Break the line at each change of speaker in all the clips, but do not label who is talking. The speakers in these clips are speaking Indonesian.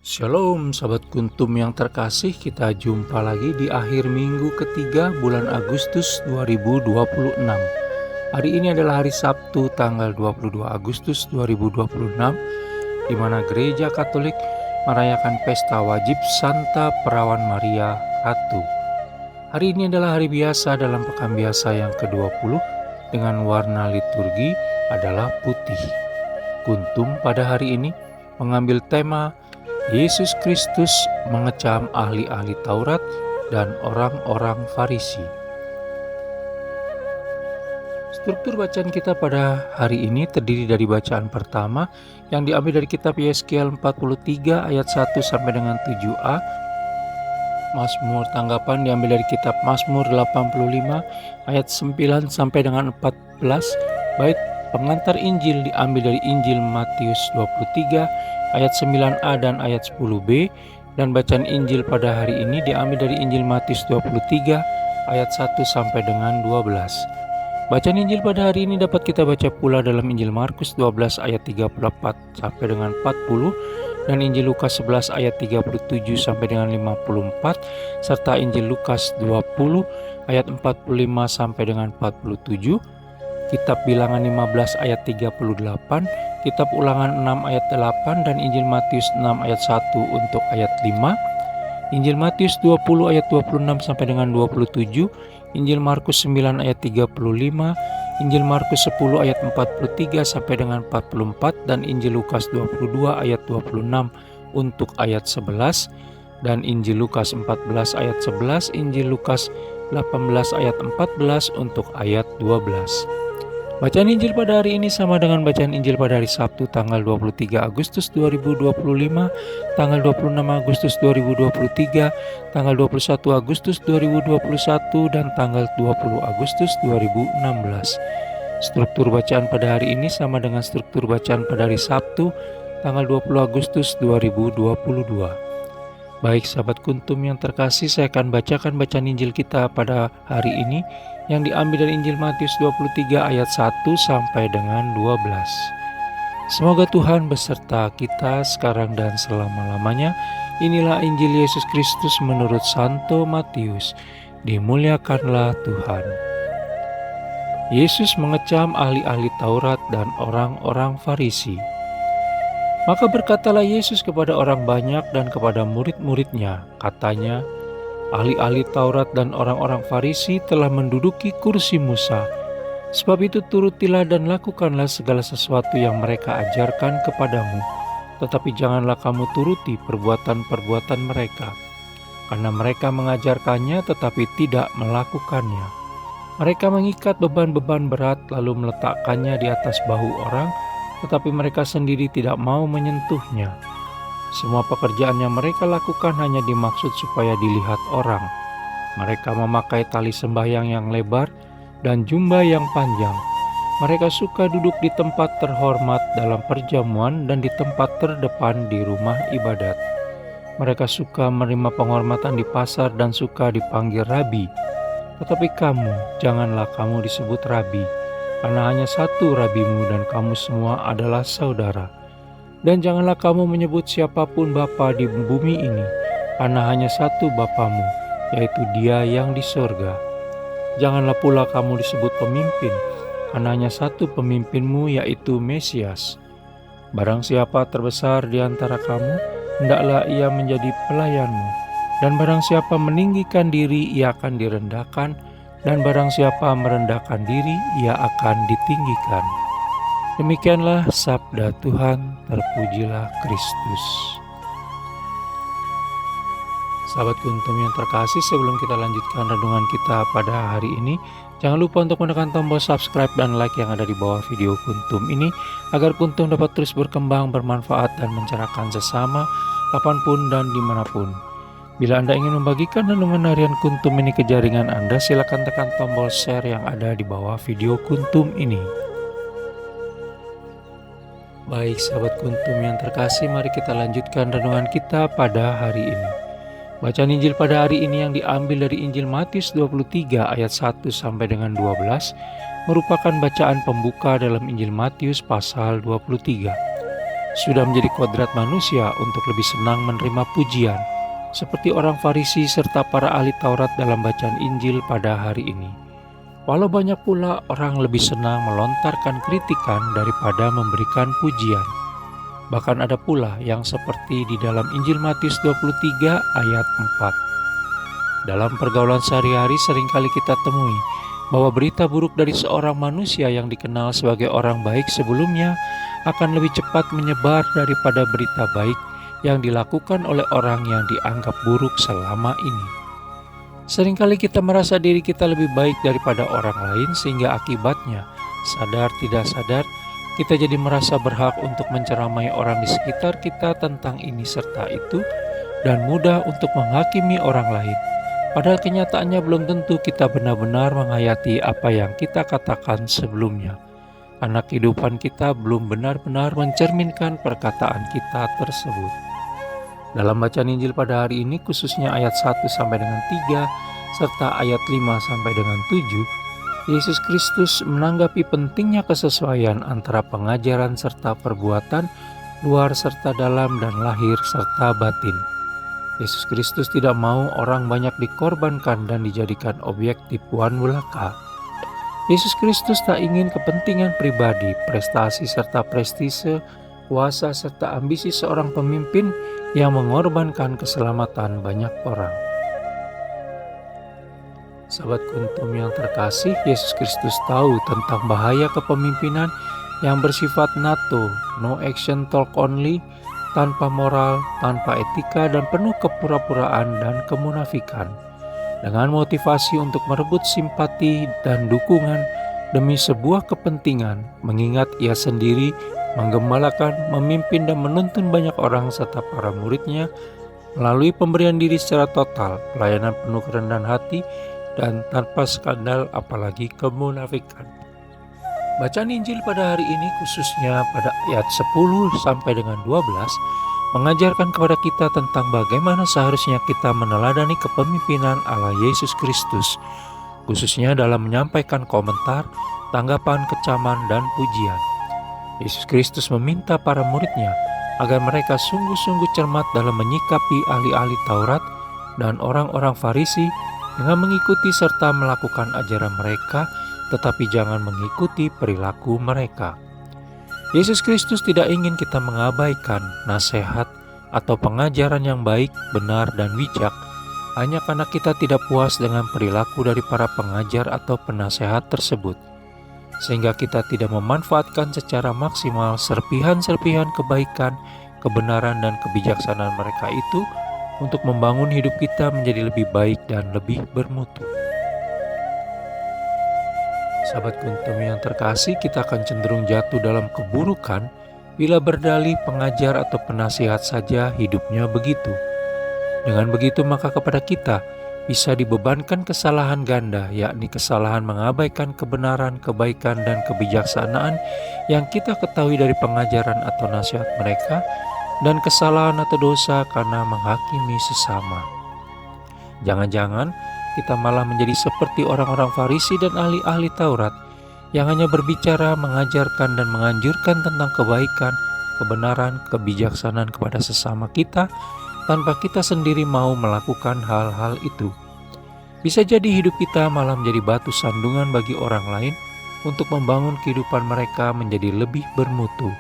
Shalom sahabat kuntum yang terkasih, kita jumpa lagi di akhir minggu ketiga bulan Agustus 2026. Hari ini adalah hari Sabtu tanggal 22 Agustus 2026, di mana Gereja Katolik merayakan pesta wajib Santa Perawan Maria Ratu. Hari ini adalah hari biasa dalam pekan biasa yang ke-20 dengan warna liturgi adalah putih. Kuntum pada hari ini mengambil tema Yesus Kristus mengecam ahli-ahli Taurat dan orang-orang Farisi. Struktur bacaan kita pada hari ini terdiri dari bacaan pertama yang diambil dari kitab Yeskiel 43 ayat 1 sampai dengan 7a. Mazmur tanggapan diambil dari kitab Mazmur 85 ayat 9 sampai dengan 14. Bait pengantar Injil diambil dari Injil Matius 23 ayat 9a dan ayat 10b, dan bacaan Injil pada hari ini diambil dari Injil Matius 23 ayat 1 sampai dengan 12. Bacaan Injil pada hari ini dapat kita baca pula dalam Injil Markus 12 ayat 34 sampai dengan 40, dan Injil Lukas 11 ayat 37 sampai dengan 54, serta Injil Lukas 20 ayat 45 sampai dengan 47, Kitab Bilangan 15 ayat 38, Kitab Ulangan 6 ayat 8, dan Injil Matius 6 ayat 1 untuk ayat 5, Injil Matius 20 ayat 26 sampai dengan 27, Injil Markus 9 ayat 35, Injil Markus 10 ayat 43 sampai dengan 44, dan Injil Lukas 22 ayat 26 untuk ayat 11, dan Injil Lukas 14 ayat 11, Injil Lukas 18 ayat 14 untuk ayat 12. Bacaan Injil pada hari ini sama dengan bacaan Injil pada hari Sabtu tanggal 23 Agustus 2025, tanggal 26 Agustus 2023, tanggal 21 Agustus 2021, dan tanggal 20 Agustus 2016. Struktur bacaan pada hari ini sama dengan struktur bacaan pada hari Sabtu tanggal 20 Agustus 2022. Baik sahabat kuntum yang terkasih, saya akan bacakan bacaan Injil kita pada hari ini yang diambil dari Injil Matius 23 ayat 1 sampai dengan 12. Semoga Tuhan beserta kita sekarang dan selama-lamanya. Inilah Injil Yesus Kristus menurut Santo Matius. Dimuliakanlah Tuhan. Yesus mengecam ahli-ahli Taurat dan orang-orang Farisi. Maka berkatalah Yesus kepada orang banyak dan kepada murid-muridnya, katanya, ahli-ahli Taurat dan orang-orang Farisi telah menduduki kursi Musa. Sebab itu turutilah dan lakukanlah segala sesuatu yang mereka ajarkan kepadamu. Tetapi janganlah kamu turuti perbuatan-perbuatan mereka, karena mereka mengajarkannya tetapi tidak melakukannya. Mereka mengikat beban-beban berat lalu meletakkannya di atas bahu orang, tetapi mereka sendiri tidak mau menyentuhnya. Semua pekerjaan yang mereka lakukan hanya dimaksud supaya dilihat orang. Mereka memakai tali sembahyang yang lebar dan jubah yang panjang. Mereka suka duduk di tempat terhormat dalam perjamuan dan di tempat terdepan di rumah ibadat. Mereka suka menerima penghormatan di pasar dan suka dipanggil rabi. Tetapi kamu, janganlah kamu disebut rabi, karena hanya satu rabimu dan kamu semua adalah saudara. Dan janganlah kamu menyebut siapapun bapa di bumi ini, karena hanya satu Bapamu, yaitu Dia yang di sorga. Janganlah pula kamu disebut pemimpin, karena hanya satu pemimpinmu, yaitu Mesias. Barang siapa terbesar di antara kamu, hendaklah ia menjadi pelayanmu. Dan barang siapa meninggikan diri, ia akan direndahkan, dan barang siapa merendahkan diri, ia akan ditinggikan. Demikianlah sabda Tuhan, terpujilah Kristus. Sahabat kuntum yang terkasih, sebelum kita lanjutkan renungan kita pada hari ini, jangan lupa untuk menekan tombol subscribe dan like yang ada di bawah video kuntum ini, agar kuntum dapat terus berkembang, bermanfaat, dan mencerahkan sesama, kapanpun dan dimanapun. Bila Anda ingin membagikan renungan harian kuntum ini ke jaringan Anda, silakan tekan tombol share yang ada di bawah video kuntum ini. Baik sahabat kuntum yang terkasih, mari kita lanjutkan renungan kita pada hari ini. Bacaan Injil pada hari ini yang diambil dari Injil Matius 23 ayat 1 sampai dengan 12 merupakan bacaan pembuka dalam Injil Matius pasal 23. sudah menjadi kodrat manusia untuk lebih senang menerima pujian, seperti orang Farisi serta para ahli Taurat dalam bacaan Injil pada hari ini. Walau banyak pula orang lebih senang melontarkan kritikan daripada memberikan pujian. Bahkan ada pula yang seperti di dalam Injil Matius 23 ayat 4. Dalam pergaulan sehari-hari seringkali kita temui bahwa berita buruk dari seorang manusia yang dikenal sebagai orang baik sebelumnya akan lebih cepat menyebar daripada berita baik yang dilakukan oleh orang yang dianggap buruk selama ini. Seringkali kita merasa diri kita lebih baik daripada orang lain sehingga akibatnya, sadar tidak sadar, kita jadi merasa berhak untuk menceramai orang di sekitar kita tentang ini serta itu dan mudah untuk menghakimi orang lain. Padahal kenyataannya belum tentu kita benar-benar menghayati apa yang kita katakan sebelumnya. Karena kehidupan kita belum benar-benar mencerminkan perkataan kita tersebut. Dalam bacaan Injil pada hari ini khususnya ayat 1 sampai dengan 3 serta ayat 5 sampai dengan 7, Yesus Kristus menanggapi pentingnya kesesuaian antara pengajaran serta perbuatan, luar serta dalam dan lahir serta batin. Yesus Kristus tidak mau orang banyak dikorbankan dan dijadikan objek tipuan belaka. Yesus Kristus tak ingin kepentingan pribadi, prestasi serta prestise, kuasa serta ambisi seorang pemimpin yang mengorbankan keselamatan banyak orang. Sahabat Kuntum yang terkasih, Yesus Kristus tahu tentang bahaya kepemimpinan yang bersifat NATO, no action talk only, tanpa moral, tanpa etika, dan penuh kepura-puraan dan kemunafikan. Dengan motivasi untuk merebut simpati dan dukungan demi sebuah kepentingan, mengingat ia sendiri menggembalakan, memimpin dan menuntun banyak orang serta para muridnya melalui pemberian diri secara total, pelayanan penuh kerendahan hati, dan tanpa skandal apalagi kemunafikan. Bacaan Injil pada hari ini khususnya pada ayat 10 sampai dengan 12 mengajarkan kepada kita tentang bagaimana seharusnya kita meneladani kepemimpinan Allah Yesus Kristus, khususnya dalam menyampaikan komentar, tanggapan, kecaman, dan pujian. Yesus Kristus meminta para muridnya agar mereka sungguh-sungguh cermat dalam menyikapi ahli-ahli Taurat dan orang-orang Farisi dengan mengikuti serta melakukan ajaran mereka, tetapi jangan mengikuti perilaku mereka. Yesus Kristus tidak ingin kita mengabaikan nasihat atau pengajaran yang baik, benar, dan bijak hanya karena kita tidak puas dengan perilaku dari para pengajar atau penasehat tersebut, sehingga kita tidak memanfaatkan secara maksimal serpihan-serpihan kebaikan, kebenaran, dan kebijaksanaan mereka itu untuk membangun hidup kita menjadi lebih baik dan lebih bermutu. Sahabat Kuntum yang terkasih, kita akan cenderung jatuh dalam keburukan bila berdalih pengajar atau penasihat saja hidupnya begitu. Dengan begitu maka kepada kita bisa dibebankan kesalahan ganda, yakni kesalahan mengabaikan kebenaran, kebaikan, dan kebijaksanaan yang kita ketahui dari pengajaran atau nasihat mereka, dan kesalahan atau dosa karena menghakimi sesama. Jangan-jangan kita malah menjadi seperti orang-orang Farisi dan ahli-ahli Taurat yang hanya berbicara, mengajarkan, dan menganjurkan tentang kebaikan, kebenaran, kebijaksanaan kepada sesama kita tanpa kita sendiri mau melakukan hal-hal itu. Bisa jadi hidup kita malah menjadi batu sandungan bagi orang lain untuk membangun kehidupan mereka menjadi lebih bermutu.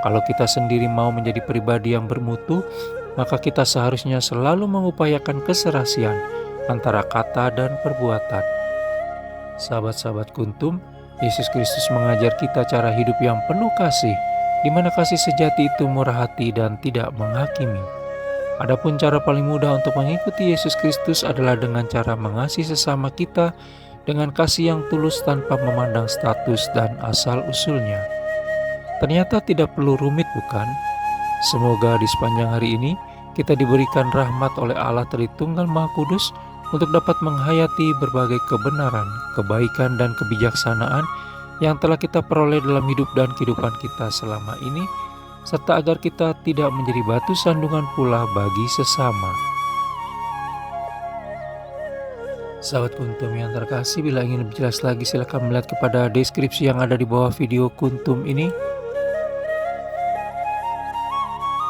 Kalau kita sendiri mau menjadi pribadi yang bermutu, maka kita seharusnya selalu mengupayakan keserasian antara kata dan perbuatan. Sahabat-sahabat Kuntum, Yesus Kristus mengajar kita cara hidup yang penuh kasih, di mana kasih sejati itu murah hati dan tidak menghakimi. Adapun cara paling mudah untuk mengikuti Yesus Kristus adalah dengan cara mengasihi sesama kita dengan kasih yang tulus tanpa memandang status dan asal-usulnya. Ternyata tidak perlu rumit, bukan? Semoga di sepanjang hari ini kita diberikan rahmat oleh Allah Tritunggal Maha Kudus untuk dapat menghayati berbagai kebenaran, kebaikan, dan kebijaksanaan yang telah kita peroleh dalam hidup dan kehidupan kita selama ini, serta agar kita tidak menjadi batu sandungan pula bagi sesama. Sahabat Kuntum yang terkasih, bila ingin lebih jelas lagi silakan melihat kepada deskripsi yang ada di bawah video Kuntum ini.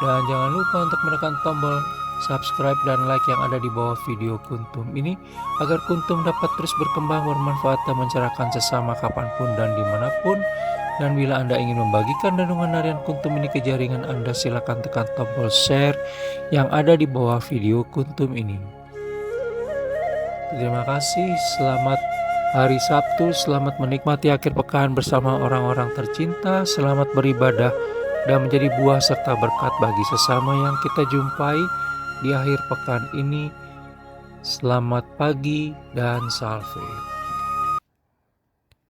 Dan jangan lupa untuk menekan tombol subscribe dan like yang ada di bawah video Kuntum ini agar Kuntum dapat terus berkembang, bermanfaat dan mencerahkan sesama kapanpun dan dimanapun. Dan bila Anda ingin membagikan renungan harian Kuntum ini ke jaringan Anda, silakan tekan tombol share yang ada di bawah video Kuntum ini. Terima kasih, selamat hari Sabtu, selamat menikmati akhir pekan bersama orang-orang tercinta, selamat beribadah dan menjadi buah serta berkat bagi sesama yang kita jumpai di akhir pekan ini. Selamat pagi dan salve.